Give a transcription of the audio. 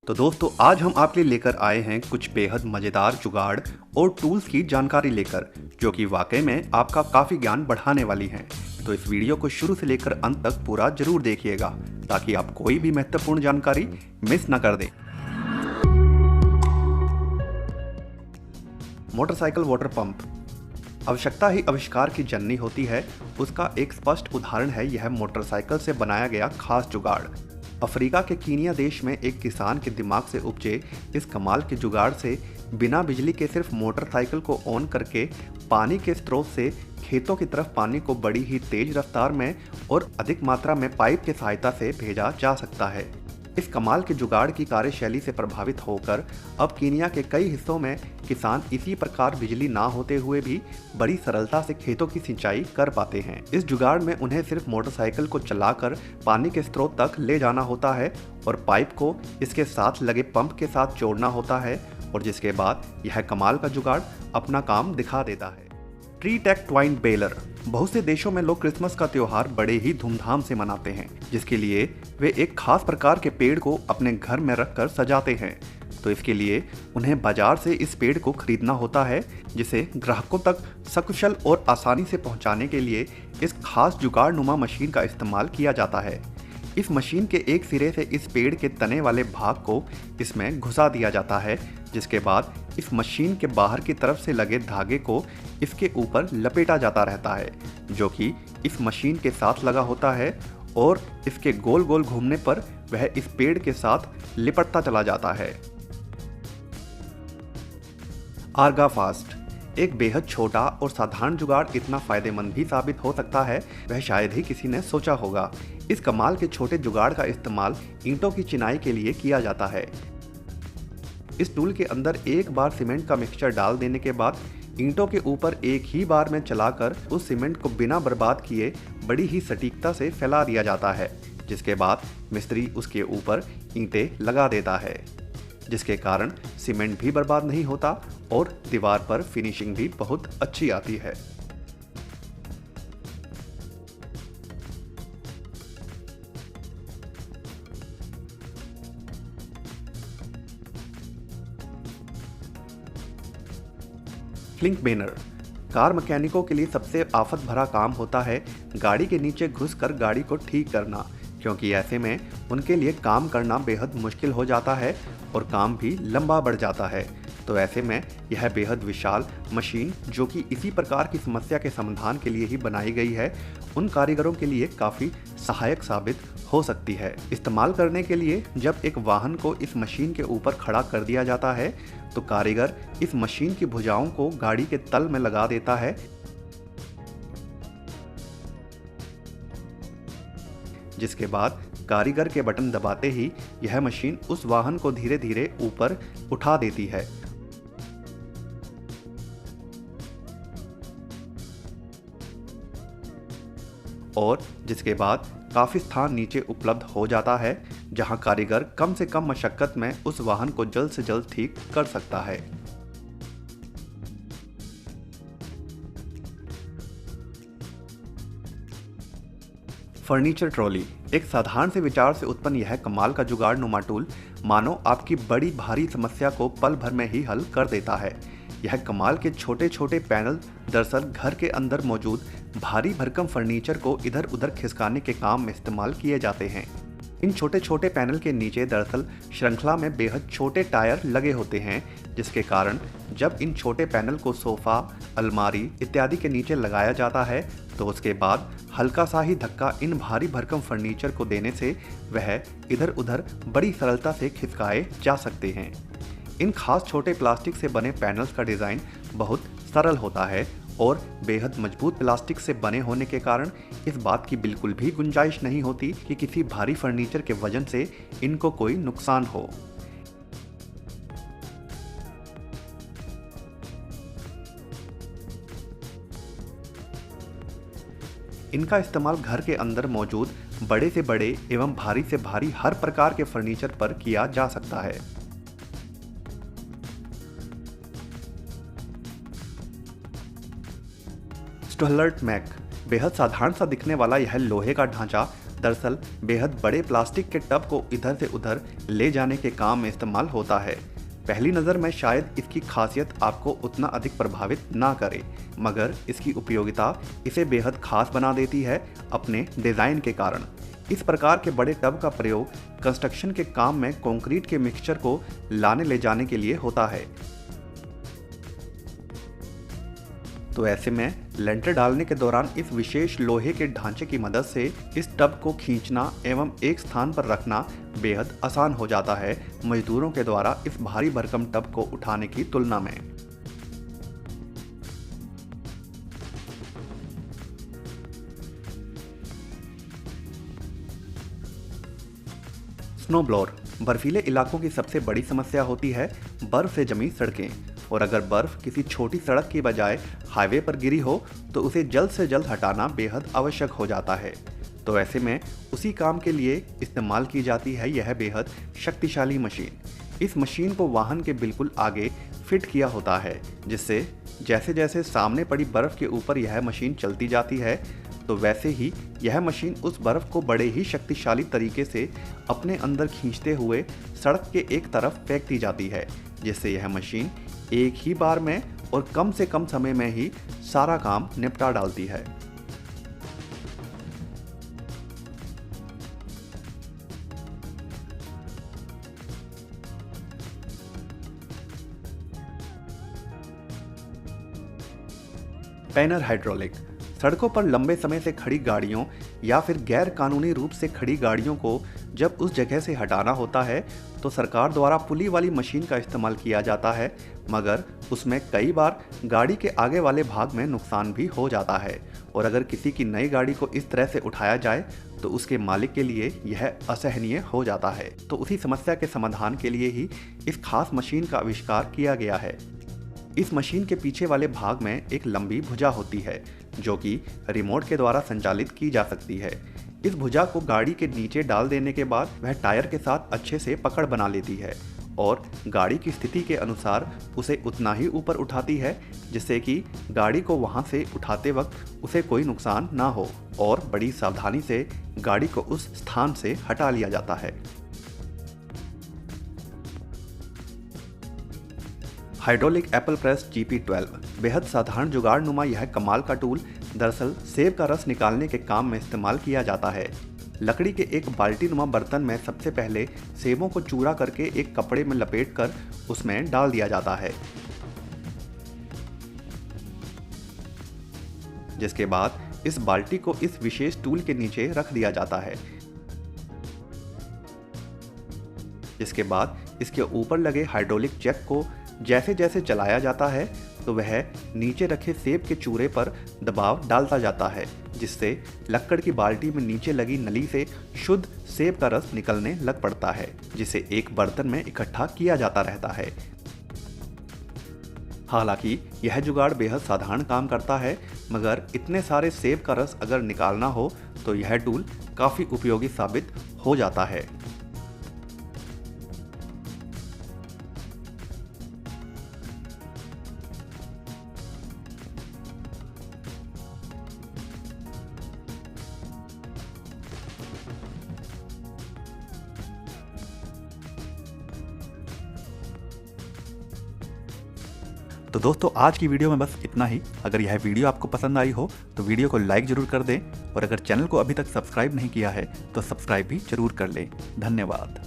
तो दोस्तों आज हम आपके लिए लेकर आए हैं कुछ बेहद मज़ेदार जुगाड़ और टूल्स की जानकारी लेकर जो कि वाकई में आपका काफ़ी ज्ञान बढ़ाने वाली हैं। तो इस वीडियो को शुरू से लेकर अंत तक पूरा जरूर देखिएगा ताकि आप कोई भी महत्वपूर्ण जानकारी मिस न कर दें। मोटरसाइकिल वाटर पंप आवश्यकता ही आविष्कार की जननी होती है। उसका एक स्पष्ट उदाहरण है यह मोटरसाइकिल से बनाया गया खास जुगाड़। अफ्रीका के कीनिया देश में एक किसान के दिमाग से उपजे इस कमाल के जुगाड़ से बिना बिजली के सिर्फ मोटरसाइकिल को ऑन करके पानी के स्रोत से खेतों की तरफ पानी को बड़ी ही तेज रफ्तार में और अधिक मात्रा में पाइप की सहायता से भेजा जा सकता है। इस कमाल के जुगाड़ की कार्यशैली से प्रभावित होकर अब कीनिया के कई हिस्सों में किसान इसी प्रकार बिजली ना होते हुए भी बड़ी सरलता से खेतों की सिंचाई कर पाते हैं। इस जुगाड़ में उन्हें सिर्फ मोटरसाइकिल को चलाकर पानी के स्रोत तक ले जाना होता है और पाइप को इसके साथ लगे पंप के साथ जोड़ना होता है और जिसके बाद यह कमाल का जुगाड़ अपना काम दिखा देता है। ट्री टेक ट्वाइन बेलर बहुत से देशों में लोग क्रिसमस का त्योहार बड़े ही धूमधाम से मनाते हैं, जिसके लिए वे एक खास प्रकार के पेड़ को अपने घर में रखकर सजाते हैं। तो इसके लिए उन्हें बाजार से इस पेड़ को खरीदना होता है, जिसे ग्राहकों तक सकुशल और आसानी से पहुंचाने के लिए इस खास जुगाड़ नुमा मशीन का इस्तेमाल किया जाता है। इस मशीन के एक सिरे से इस पेड़ के तने वाले भाग को इसमें घुसा दिया जाता है, जिसके बाद इस मशीन के बाहर की तरफ से लगे धागे को इसके ऊपर लपेटा जाता रहता है, जो कि इस मशीन के साथ लगा होता है और इसके गोल गोल घूमने पर वह इस पेड़ के साथ लिपटता चला जाता है। आर्गा फास्ट एक बेहद छोटा और साधारण जुगाड़ इतना फायदेमंद भी साबित हो सकता है वह शायद ही किसी ने सोचा होगा। इस कमाल के छोटे जुगाड़ का इस्तेमाल ईंटों की चिनाई के लिए किया जाता है। इस टूल के अंदर एक बार सीमेंट का मिक्सचर डाल देने के बाद ईंटों के ऊपर एक ही बार में चलाकर उस सीमेंट को बिना बर्बाद किए बड़ी ही सटीकता से फैला दिया जाता है, जिसके बाद मिस्त्री उसके ऊपर ईंटें लगा देता है, जिसके कारण सीमेंट भी बर्बाद नहीं होता और दीवार पर फिनिशिंग भी बहुत अच्छी आती है। फ्लिंक बेनर कार मैकेनिकों के लिए सबसे आफत भरा काम होता है गाड़ी के नीचे घुसकर गाड़ी को ठीक करना, क्योंकि ऐसे में उनके लिए काम करना बेहद मुश्किल हो जाता है और काम भी लंबा बढ़ जाता है। तो ऐसे में यह बेहद विशाल मशीन जो कि इसी प्रकार की समस्या के समाधान के लिए ही बनाई गई है, उन कारीगरों के लिए काफ़ी सहायक साबित हो सकती है। इस्तेमाल करने के लिए जब एक वाहन को इस मशीन के ऊपर खड़ा कर दिया जाता है तो कारीगर इस मशीन की भुजाओं को गाड़ी के तल में लगा देता है, जिसके बाद कारीगर के बटन दबाते ही यह मशीन उस वाहन को धीरे धीरे ऊपर उठा देती है। और जिसके बाद काफ़ी स्थान नीचे उपलब्ध हो जाता है जहां कारीगर कम से कम मशक्कत में उस वाहन को जल्द से जल्द ठीक कर सकता है। फर्नीचर ट्रॉली एक साधारण से विचार से उत्पन्न यह कमाल का जुगाड़ नुमा टूल मानो आपकी बड़ी भारी समस्या को पल भर में ही हल कर देता है। यह कमाल के छोटे छोटे पैनल दरअसल घर के अंदर मौजूद भारी भरकम फर्नीचर को इधर उधर खिसकाने के काम में इस्तेमाल किए जाते हैं। इन छोटे छोटे पैनल के नीचे दरअसल श्रृंखला में बेहद छोटे टायर लगे होते हैं, जिसके कारण जब इन छोटे पैनल को सोफा, अलमारी इत्यादि के नीचे लगाया जाता है तो उसके बाद हल्का सा ही धक्का इन भारी भरकम फर्नीचर को देने से वह इधर उधर बड़ी सरलता से खिसकाए जा सकते हैं। इन खास छोटे प्लास्टिक से बने पैनल्स का डिज़ाइन बहुत सरल होता है और बेहद मजबूत प्लास्टिक से बने होने के कारण इस बात की बिल्कुल भी गुंजाइश नहीं होती कि किसी भारी फर्नीचर के वजन से इनको कोई नुकसान हो। इनका इस्तेमाल घर के अंदर मौजूद बड़े से बड़े एवं भारी से भारी हर प्रकार के फर्नीचर पर किया जा सकता है। स्टुहलर्ट मैक बेहद साधारण सा दिखने वाला यह लोहे का ढांचा दरअसल बेहद बड़े प्लास्टिक के टब को इधर से उधर ले जाने के काम में इस्तेमाल होता है। पहली नज़र में शायद इसकी खासियत आपको उतना अधिक प्रभावित ना करे, मगर इसकी उपयोगिता इसे बेहद खास बना देती है अपने डिज़ाइन के कारण। इस प्रकार के बड़े टब का प्रयोग कंस्ट्रक्शन के काम में कंक्रीट के मिक्सचर को लाने ले जाने के लिए होता है। तो ऐसे में लेंटर डालने के दौरान इस विशेष लोहे के ढांचे की मदद से इस टब को खींचना एवं एक स्थान पर रखना बेहद आसान हो जाता है मजदूरों के द्वारा इस भारी भरकम टब को उठाने की तुलना में। स्नो ब्लोअर बर्फीले इलाकों की सबसे बड़ी समस्या होती है बर्फ से जमी सड़कें, और अगर बर्फ किसी छोटी सड़क की बजाय हाईवे पर गिरी हो तो उसे जल्द से जल्द हटाना बेहद आवश्यक हो जाता है। तो ऐसे में उसी काम के लिए इस्तेमाल की जाती है यह बेहद शक्तिशाली मशीन। इस मशीन को वाहन के बिल्कुल आगे फिट किया होता है, जिससे जैसे जैसे सामने पड़ी बर्फ के ऊपर यह मशीन चलती जाती है तो वैसे ही यह मशीन उस बर्फ को बड़े ही शक्तिशाली तरीके से अपने अंदर खींचते हुए सड़क के एक तरफ फेंकती जाती है, जिससे यह मशीन एक ही बार में और कम से कम समय में ही सारा काम निपटा डालती है। पैनर हाइड्रोलिक सड़कों पर लंबे समय से खड़ी गाड़ियों या फिर गैर कानूनी रूप से खड़ी गाड़ियों को जब उस जगह से हटाना होता है तो सरकार द्वारा पुली वाली मशीन का इस्तेमाल किया जाता है, मगर उसमें कई बार गाड़ी के आगे वाले भाग में नुकसान भी हो जाता है, और अगर किसी की नई गाड़ी को इस तरह से उठाया जाए तो उसके मालिक के लिए यह असहनीय हो जाता है। तो उसी समस्या के समाधान के लिए ही इस खास मशीन का आविष्कार किया गया है। इस मशीन के पीछे वाले भाग में एक लंबी भुजा होती है जो कि रिमोट के द्वारा संचालित की जा सकती है। इस भुजा को गाड़ी के नीचे डाल देने के बाद वह टायर के साथ अच्छे से पकड़ बना लेती है और गाड़ी की स्थिति के अनुसार उसे उतना ही ऊपर उठाती है जिससे कि गाड़ी को वहां से उठाते वक्त उसे कोई नुकसान ना हो, और बड़ी सावधानी से गाड़ी को उस स्थान से हटा लिया जाता है। हाइड्रोलिक एप्पल प्रेस GP12 बेहद साधारण जुगाड़नुमा यह कमाल का टूल दरअसल सेब का रस निकालने के काम में इस्तेमाल किया जाता है। लकड़ी के एक बाल्टी नुमा बर्तन में सबसे पहले सेबों को चूरा करके एक कपड़े में लपेटकर उसमें डाल दिया जाता है, जिसके बाद इस बाल्टी को इस विशेष टूल के नीचे रख दिया जाता है। इसके बाद इसके ऊपर लगे हाइड्रोलिक जैक को जैसे जैसे चलाया जाता है तो वह नीचे रखे सेब के चूरे पर दबाव डालता जाता है, जिससे लक्कड़ की बाल्टी में नीचे लगी नली से शुद्ध सेब का रस निकलने लग पड़ता है, जिसे एक बर्तन में इकट्ठा किया जाता रहता है। हालांकि यह जुगाड़ बेहद साधारण काम करता है, मगर इतने सारे सेब का रस अगर निकालना हो तो यह टूल काफ़ी उपयोगी साबित हो जाता है। तो दोस्तों आज की वीडियो में बस इतना ही। अगर यह वीडियो आपको पसंद आई हो तो वीडियो को लाइक जरूर कर दें, और अगर चैनल को अभी तक सब्सक्राइब नहीं किया है तो सब्सक्राइब भी जरूर कर लें। धन्यवाद।